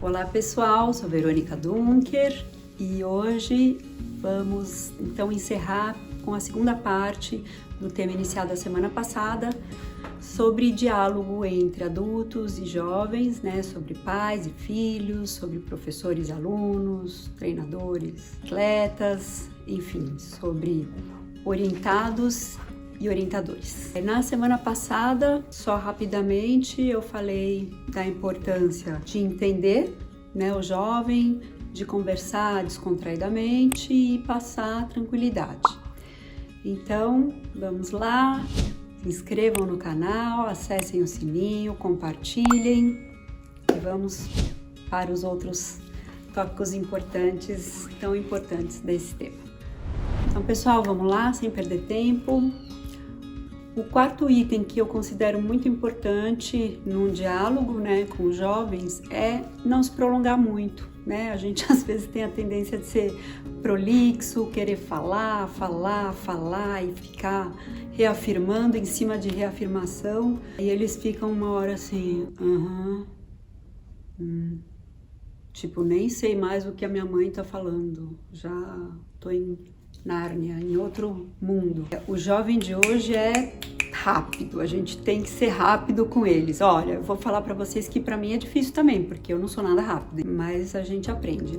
Olá pessoal, sou Verônica Dunker e hoje vamos então encerrar com a segunda parte do tema iniciado a semana passada sobre diálogo entre adultos e jovens, sobre pais e filhos, sobre professores e alunos, treinadores, atletas, enfim, sobre orientados e orientadores. Na semana passada, só rapidamente, eu falei da importância de entender, o jovem, de conversar descontraidamente e passar tranquilidade. Então, vamos lá, se inscrevam no canal, acessem o sininho, compartilhem e vamos para os outros tópicos importantes, tão importantes desse tema. Então, pessoal, vamos lá, sem perder tempo. O quarto item que eu considero muito importante num diálogo, com os jovens é não se prolongar muito, A gente às vezes tem a tendência de ser prolixo, querer falar e ficar reafirmando em cima de reafirmação. E eles ficam uma hora assim, tipo, nem sei mais o que a minha mãe tá falando, já tô em Nárnia, em outro mundo. O jovem de hoje é rápido, a gente tem que ser rápido com eles. Olha, eu vou falar para vocês que para mim é difícil também, porque eu não sou nada rápida, mas a gente aprende,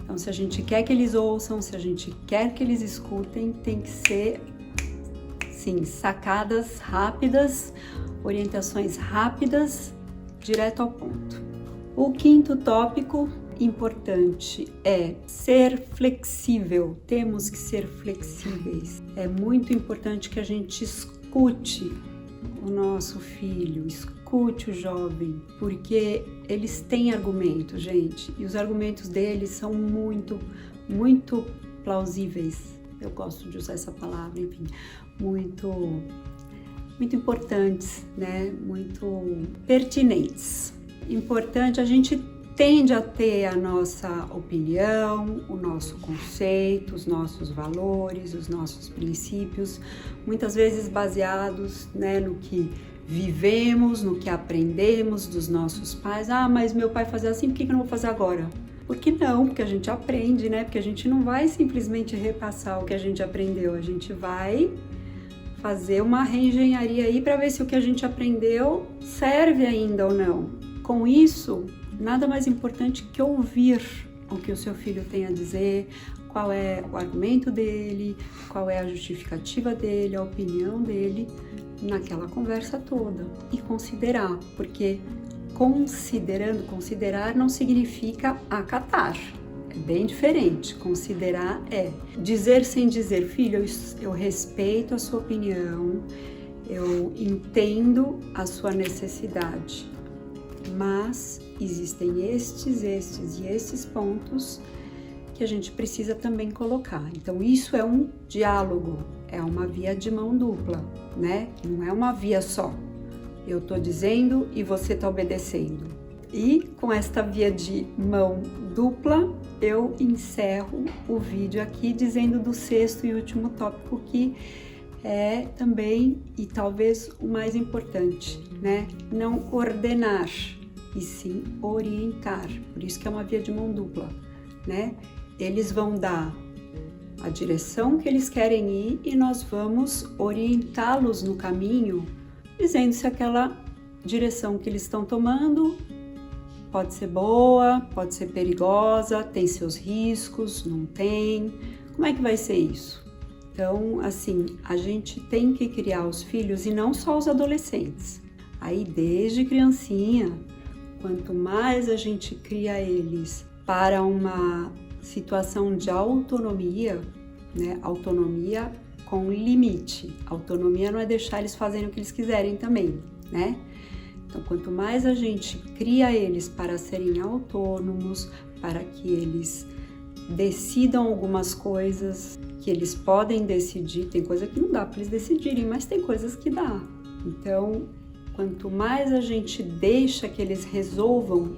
Então, se a gente quer que eles ouçam, se a gente quer que eles escutem, tem que ser, sim, sacadas rápidas, orientações rápidas, direto ao ponto. O quinto tópico importante é ser flexível. Temos que ser flexíveis. É muito importante que a gente escute o nosso filho, escute o jovem, porque eles têm argumentos, gente, e os argumentos deles são muito plausíveis. Eu gosto de usar essa palavra, enfim, muito importantes, muito pertinentes. Importante, a gente tende a ter a nossa opinião, o nosso conceito, os nossos valores, os nossos princípios, muitas vezes baseados, no que vivemos, no que aprendemos dos nossos pais. Ah, mas meu pai fazia assim, por que eu não vou fazer agora? Por que não? Porque a gente aprende, Porque a gente não vai simplesmente repassar o que a gente aprendeu, a gente vai fazer uma reengenharia aí para ver se o que a gente aprendeu serve ainda ou não. Com isso, nada mais importante que ouvir o que o seu filho tem a dizer, qual é o argumento dele, qual é a justificativa dele, a opinião dele naquela conversa toda e considerar, porque considerar não significa acatar, é bem diferente. Considerar é dizer sem dizer, filho, eu respeito a sua opinião, eu entendo a sua necessidade, mas existem estes e estes pontos que a gente precisa também colocar. Então, isso é um diálogo, é uma via de mão dupla, Não é uma via só. Eu tô dizendo e você tá obedecendo. E com esta via de mão dupla, eu encerro o vídeo aqui dizendo do sexto e último tópico, que é também, e talvez o mais importante, Não ordenar, e sim orientar. Por isso que é uma via de mão dupla, Eles vão dar a direção que eles querem ir e nós vamos orientá-los no caminho, dizendo se aquela direção que eles estão tomando pode ser boa, pode ser perigosa, tem seus riscos, não tem. Como é que vai ser isso? Então, assim, a gente tem que criar os filhos e não só os adolescentes. Aí, desde criancinha, quanto mais a gente cria eles para uma situação de autonomia, Autonomia com limite. Autonomia não é deixar eles fazerem o que eles quiserem também, Então, quanto mais a gente cria eles para serem autônomos, para que eles decidam algumas coisas que eles podem decidir, tem coisa que não dá para eles decidirem, mas tem coisas que dá. Então, quanto mais a gente deixa que eles resolvam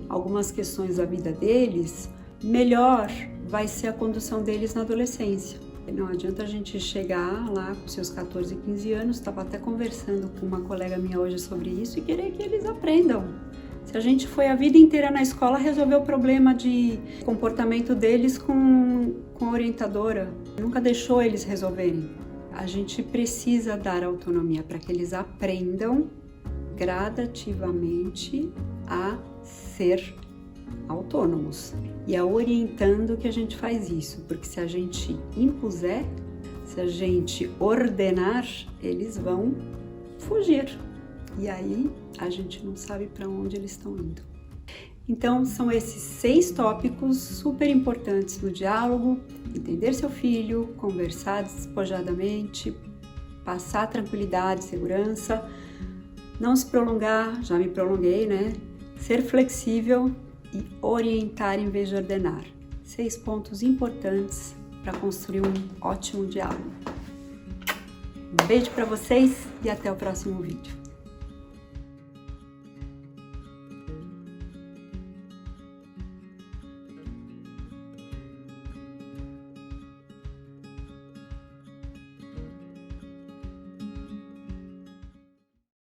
algumas questões da vida deles, melhor vai ser a condução deles na adolescência. Não adianta a gente chegar lá com seus 14, 15 anos, estava até conversando com uma colega minha hoje sobre isso, e querer que eles aprendam. Se A gente foi a vida inteira na escola resolver o problema de comportamento deles com a orientadora. Nunca deixou eles resolverem. A gente precisa dar autonomia para que eles aprendam gradativamente a ser autônomos. E é orientando que a gente faz isso, porque se a gente impuser, se a gente ordenar, eles vão fugir. E aí a gente não sabe para onde eles estão indo. Então são esses 6 tópicos super importantes no diálogo: entender seu filho, conversar despojadamente, passar tranquilidade, segurança, não se prolongar, já me prolonguei, né? Ser flexível e orientar em vez de ordenar. 6 pontos importantes para construir um ótimo diálogo. Um beijo para vocês e até o próximo vídeo.